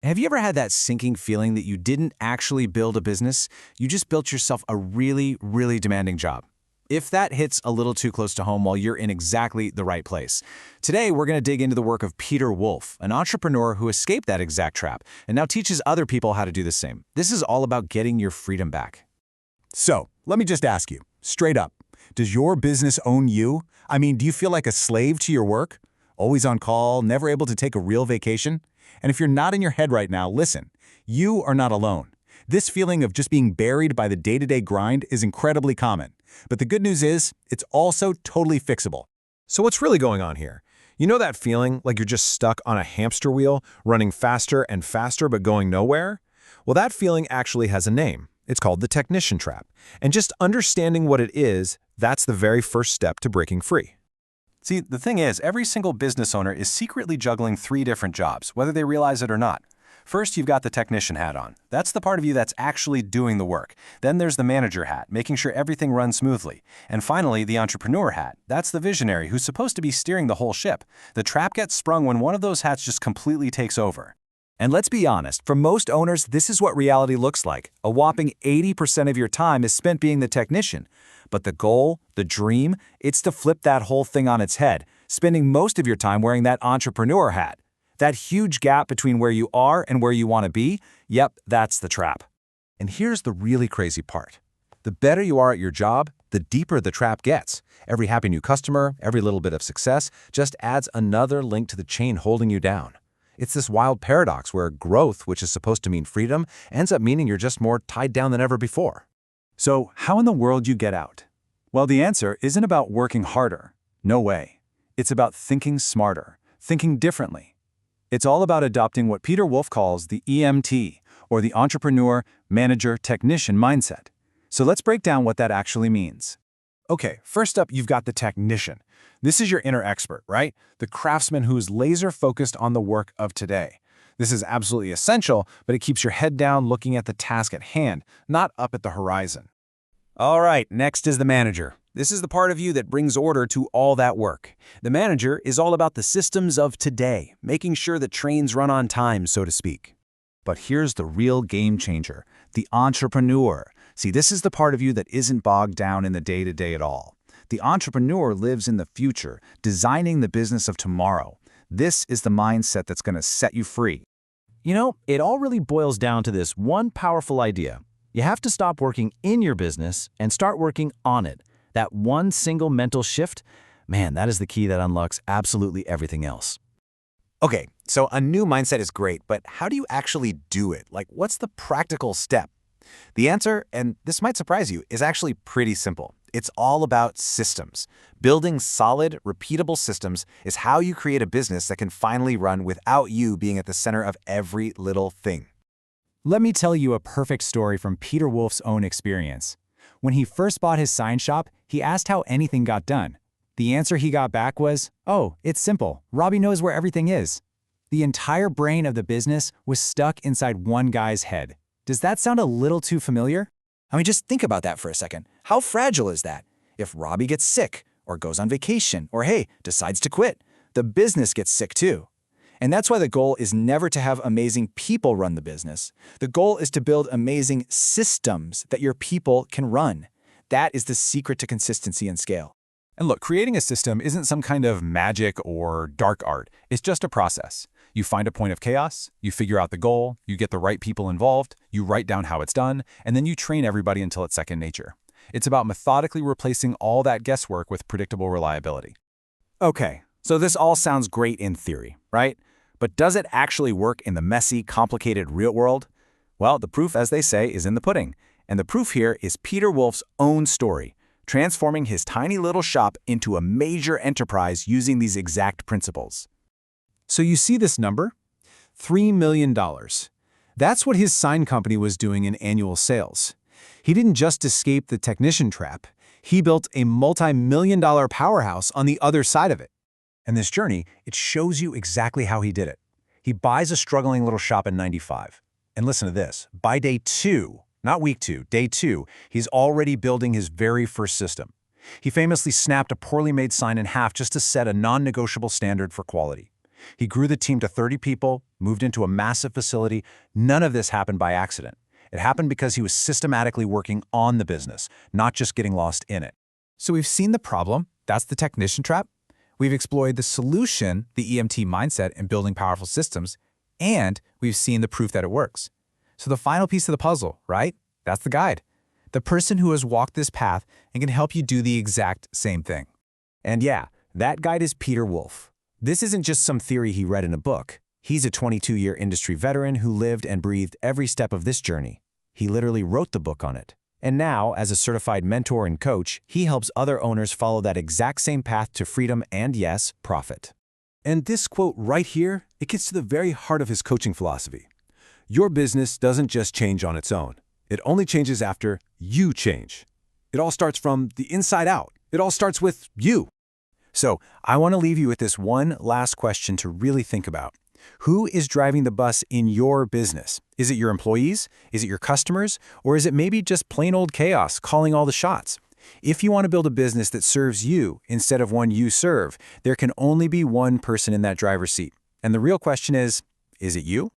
Have you ever had that sinking feeling that you didn't actually build a business? You just built yourself a really, really demanding job. If that hits a little too close to home, well, you're in exactly the right place. Today, we're going to dig into the work of Peter Wolf, an entrepreneur who escaped that exact trap and now teaches other people how to do the same. This is all about getting your freedom back. So, let me just ask you, straight up, does your business own you? I mean, do you feel like a slave to your work? Always on call, never able to take a real vacation? And if you're not in your head right now, listen, you are not alone. This feeling of just being buried by the day-to-day grind is incredibly common. But the good news is, it's also totally fixable. So what's really going on here? You know that feeling like you're just stuck on a hamster wheel, running faster and faster but going nowhere? Well, that feeling actually has a name. It's called the technician trap. And just understanding what it is, that's the very first step to breaking free. See, the thing is, every single business owner is secretly juggling 3 different jobs, whether they realize it or not. First, you've got the technician hat on. That's the part of you that's actually doing the work. Then there's the manager hat, making sure everything runs smoothly. And finally, the entrepreneur hat. That's the visionary who's supposed to be steering the whole ship. The trap gets sprung when one of those hats just completely takes over. And let's be honest, for most owners, this is what reality looks like. A whopping 80% of your time is spent being the technician. But the goal, the dream, it's to flip that whole thing on its head, spending most of your time wearing that entrepreneur hat. That huge gap between where you are and where you want to be, yep, that's the trap. And here's the really crazy part. The better you are at your job, the deeper the trap gets. Every happy new customer, every little bit of success just adds another link to the chain holding you down. It's this wild paradox where growth, which is supposed to mean freedom, ends up meaning you're just more tied down than ever before. So, how in the world do you get out? Well, the answer isn't about working harder. No way. It's about thinking smarter, thinking differently. It's all about adopting what Peter Wolf calls the EMT, or the entrepreneur, manager, technician mindset. So let's break down what that actually means. Okay, first up, you've got the technician. This is your inner expert, right? The craftsman who is laser-focused on the work of today. This is absolutely essential, but it keeps your head down looking at the task at hand, not up at the horizon. All right, next is the manager. This is the part of you that brings order to all that work. The manager is all about the systems of today, making sure that trains run on time, so to speak. But here's the real game changer, the entrepreneur. See, this is the part of you that isn't bogged down in the day-to-day at all. The entrepreneur lives in the future, designing the business of tomorrow. This is the mindset that's going to set you free. You know, it all really boils down to this one powerful idea. You have to stop working in your business and start working on it. That one single mental shift, man, that is the key that unlocks absolutely everything else. Okay, so a new mindset is great, but how do you actually do it? Like, what's the practical step? The answer, and this might surprise you, is actually pretty simple. It's all about systems. Building solid, repeatable systems is how you create a business that can finally run without you being at the center of every little thing. Let me tell you a perfect story from Peter Wolf's own experience. When he first bought his sign shop, he asked how anything got done. The answer he got back was, "Oh, it's simple. Robbie knows where everything is." The entire brain of the business was stuck inside one guy's head. Does that sound a little too familiar? I mean, just think about that for a second. How fragile is that? If Robbie gets sick, or goes on vacation, or hey, decides to quit, the business gets sick too. And that's why the goal is never to have amazing people run the business. The goal is to build amazing systems that your people can run. That is the secret to consistency and scale. And look, creating a system isn't some kind of magic or dark art. It's just a process. You find a point of chaos, you figure out the goal, you get the right people involved, you write down how it's done, and then you train everybody until it's second nature. It's about methodically replacing all that guesswork with predictable reliability. Okay, so this all sounds great in theory, right? But does it actually work in the messy, complicated real world? Well, the proof, as they say, is in the pudding. And the proof here is Peter Wolf's own story, transforming his tiny little shop into a major enterprise using these exact principles. So you see this number? $3 million. That's what his sign company was doing in annual sales. He didn't just escape the technician trap. He built a multi-million-dollar powerhouse on the other side of it. And this journey, it shows you exactly how he did it. He buys a struggling little shop in '95. And listen to this, by day 2, not week 2, day 2, he's already building his very first system. He famously snapped a poorly made sign in half just to set a non-negotiable standard for quality. He grew the team to 30 people, moved into a massive facility. None of this happened by accident. It happened because he was systematically working on the business, not just getting lost in it. So we've seen the problem, that's the technician trap. We've explored the solution, the EMT mindset in building powerful systems, and we've seen the proof that it works. So the final piece of the puzzle, right? That's the guide. The person who has walked this path and can help you do the exact same thing. And yeah, that guide is Peter Wolf. This isn't just some theory he read in a book. He's a 22-year industry veteran who lived and breathed every step of this journey. He literally wrote the book on it. And now, as a certified mentor and coach, he helps other owners follow that exact same path to freedom and, yes, profit. And this quote right here, it gets to the very heart of his coaching philosophy. Your business doesn't just change on its own. It only changes after you change. It all starts from the inside out. It all starts with you. So, I want to leave you with this one last question to really think about. Who is driving the bus in your business? Is it your employees? Is it your customers? Or is it maybe just plain old chaos calling all the shots? If you want to build a business that serves you instead of one you serve, there can only be one person in that driver's seat. And the real question is it you?